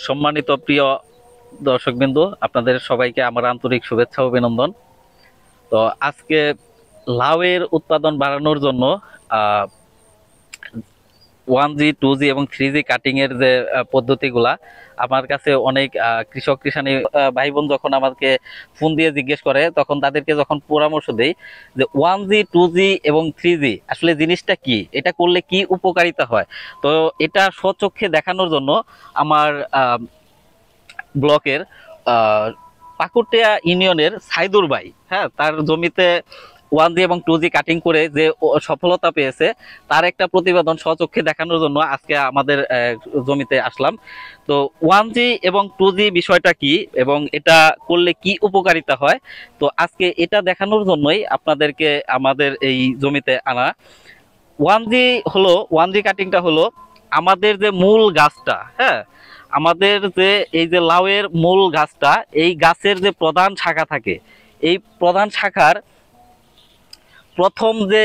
সম্মানিত প্রিয় দর্শকবৃন্দ, আপনাদের সবাইকে আমার আন্তরিক শুভেচ্ছা ও অভিনন্দন। তো আজকে লাউয়ের উৎপাদন বাড়ানোর জন্য 1G 2G এবং 3G কাটিং এর যে পদ্ধতিগুলা আমার কাছে অনেক কৃষক কৃষানি ভাই বোন যখন আমাকে ফোন দিয়ে জিজ্ঞেস করে, তখন তাদেরকে যখন পরামর্শ দেই যে 1G 2G এবং 3G আসলে জিনিসটা কি, এটা করলে কি উপকারিতা হয়, তো এটা স্বচক্ষে দেখানোর জন্য আমার ব্লকের আহ, পাকুড়িয়া ইউনিয়নের সাইদুর ভাই, হ্যাঁ, তার জমিতে 1G এবং 2G কাটিং করে যে সফলতা পেয়েছে তার একটা প্রতিবেদন স্বচক্ষে দেখানোর জন্য আজকে আমাদের জমিতে আসলাম। তো 1G এবং 2G বিষয়টা কি এবং এটা করলে কি উপকারিতা হয়, তো আজকে এটা দেখানোর জন্যই আপনাদেরকে আমাদের এই জমিতে আনা। 1G হলো, 1G কাটিংটা হলো আমাদের যে মূল গাছটা, হ্যাঁ, আমাদের যে এই যে লাউয়ের মূল গাছটা, এই গাছের যে প্রধান শাখা থাকে, এই প্রধান শাখার প্রথম যে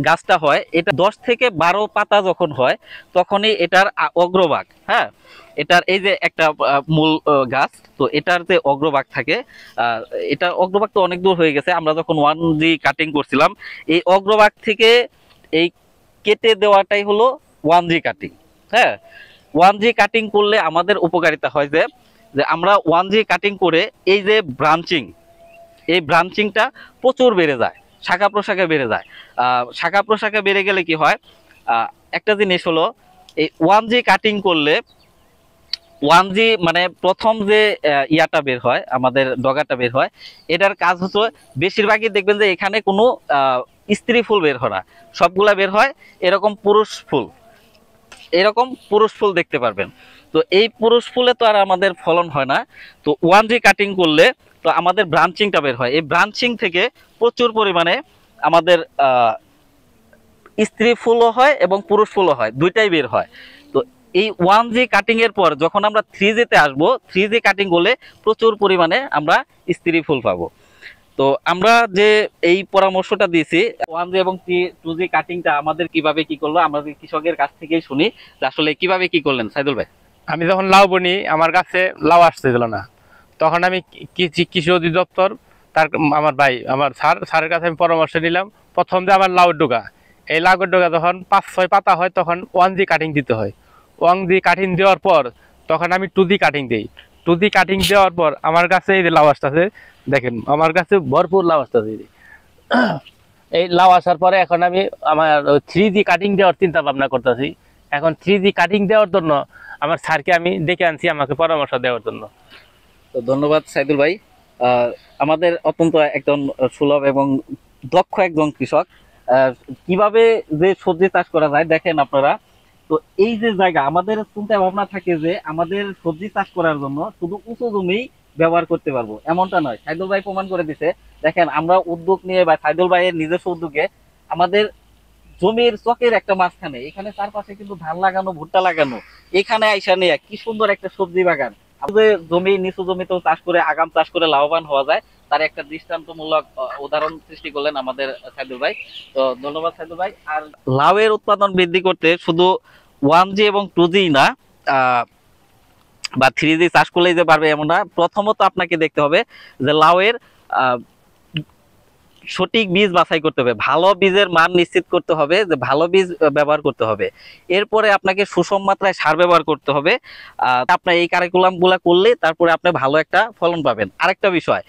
গাছটা হয়, এটা 10 থেকে 12 পাতা যখন হয় তখনই এটার অগ্রভাগ, হ্যাঁ, এটার এই যে একটা মূল গাছ, তো এটার যে অগ্রভাগ থাকে, এটা অগ্রভাগ তো অনেক দূর হয়ে গেছে। আমরা যখন 1G কাটিং করছিলাম, এই অগ্রভাগ থেকে এই কেটে দেওয়াটাই হলো 1G কাটিং। হ্যাঁ, 1G কাটিং করলে আমাদের উপকারিতা হয় যে যে আমরা 1G কাটিং করে এই যে ব্রাঞ্চিং, এই ব্রাঞ্চিংটা প্রচুর বেড়ে যায়, শাখা প্রশাখা বেড়ে যায়। শাখা প্রশাখা বেড়ে গেলে কি হয়, একটা জিনিস হলো এই 1G কাটিং করলে 1G মানে প্রথম যে ইয়াটা বের হয়, আমাদের ডগাটা বের হয়, এটার কাজ হচ্ছে বেশিরভাগই দেখবেন যে এখানে কোনো স্ত্রী ফুল বের হয় না, সবগুলা বের হয় এরকম পুরুষ ফুল, এরকম পুরুষ ফুল দেখতে পারবেন। তো এই পুরুষ ফুলে তো আর আমাদের ফলন হয় না। তো 1G কাটিং করলে তো আমাদের ব্রাঞ্চিংটা বের হয়, এই ব্রাঞ্চিং থেকে প্রচুর পরিমাণে আমাদের স্ত্রী ফুলও হয় এবং পুরুষ ফুলও হয়, দুইটাই বের হয়। তো এই 1G কাটিং এর পর যখন আমরা 3G তে আসবো, 3G কাটিং করলে প্রচুর পরিমাণে আমরা স্ত্রী ফুল পাবো। তো আমরা যে এই পরামর্শটা দিয়েছি 1G এবং 2G কাটিংটা আমাদের কিভাবে কি করলো, আমাদের কৃষকের কাছ থেকেই শুনি যে আসলে কিভাবে কি করলেন সাইদুল ভাই। আমি যখন লাউ বুনি আমার কাছে লাউ আসতেছিল না, তখন আমি কৃষি অধিদপ্তর তার আমার ভাই আমার স্যারের কাছে আমি পরামর্শ নিলাম। প্রথম যে আমার লাউর ডোকা, এই লাউয়ের ডোকা যখন 5-6 পাতা হয় তখন 1G কাটিং দিতে হয়। 1G কাটিং দেওয়ার পর তখন আমি 2G কাটিং দিই। 2G কাটিং দেওয়ার পর আমার কাছে এই যে লাউ আসতেছে, দেখেন আমার কাছে ভরপুর লাউ আসতেছে। এই লাউ আসার পরে এখন আমি আমার 3G কাটিং দেওয়ার চিন্তা ভাবনা করতেছি। এখন 3G কাটিং দেওয়ার জন্য আমার স্যারকে আমি ডেকে আনছি আমাকে পরামর্শ দেওয়ার জন্য। তো ধন্যবাদ সাইদুল ভাই, আমাদের অত্যন্ত একজন সুলভ এবং দক্ষ একজন কৃষক। কিভাবে যে সবজি চাষ করা যায় দেখেন আপনারা। তো এই যে জায়গা আমাদের চিন্তা ভাবনা থাকে যে আমাদের সবজি চাষ করার জন্য শুধু উঁচু জমি ব্যবহার করতে পারবো, এমনটা নয়। সাইদুল ভাই প্রমাণ করে দিছে। দেখেন আমরা উদ্যোগ নিয়ে বা সাইদুল ভাইয়ের নিজস্ব উদ্যোগে আমাদের জমির চকের একটা মাঝখানে এখানে চারপাশে কিন্তু ধান লাগানো, ভুট্টা লাগানো, এখানে আইসা নিয়ে কি সুন্দর একটা সবজি বাগান। আমাদের জমি নিচু জমিতেও চাষ করে, আগাম চাষ করে লাভবান হওয়া যায়, তার একটা দৃষ্টান্তমূলক উদাহরণ সৃষ্টি করলেন আমাদের সাইদুল ভাই। তো ধন্যবাদ সাইদুল ভাই। আর লাউয়ের উৎপাদন বৃদ্ধি করতে শুধু 1G এবং 2G না, বা 3G চাষ করলেই যে পারবে এমন না। প্রথমত আপনাকে দেখতে হবে যে লাউয়ের সঠিক বীজ বাছাই করতে হবে, ভালো বীজের মান নিশ্চিত করতে হবে, যে ভালো বীজ ব্যবহার করতে হবে। এরপরে আপনাকে সুষম মাত্রায় সার ব্যবহার করতে হবে। আপনার এই কারিকুলাম গুলা করলে তারপরে আপনি ভালো একটা ফলন পাবেন। আরেকটা বিষয়,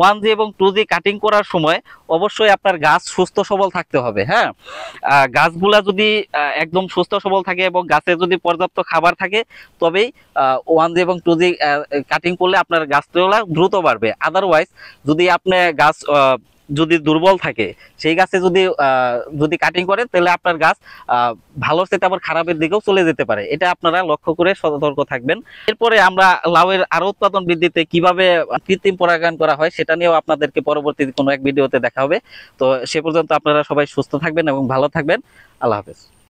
1G এবং 2G কাটিং করার সময় অবশ্যই আপনার গাছ সুস্থ সবল থাকতে হবে। হ্যাঁ, গাছগুলা যদি একদম সুস্থ সবল থাকে এবং গাছে যদি পর্যাপ্ত খাবার থাকে, তবেই 1G এবং 2G কাটিং করলে আপনার গাছগুলা দ্রুত বাড়বে। আদারওয়াইজ যদি আপনি গাছ যদি দুর্বল থাকে, সেই গাছে যদি যদি কাটিং করে, তাহলে আপনার গাছ ভালো সেটা আবার খারাপের দিকেও চলে যেতে পারে। এটা আপনারা লক্ষ্য করে সতর্ক থাকবেন। এরপরে আমরা লাউয়ের আরো উৎপাদন বৃদ্ধিতে কিভাবে কৃত্রিম পরাগায়ন করা হয় সেটা নিয়েও আপনাদেরকে পরবর্তী কোনো এক ভিডিওতে দেখা হবে। তো সে পর্যন্ত আপনারা সবাই সুস্থ থাকবেন এবং ভালো থাকবেন। আল্লাহ হাফেজ।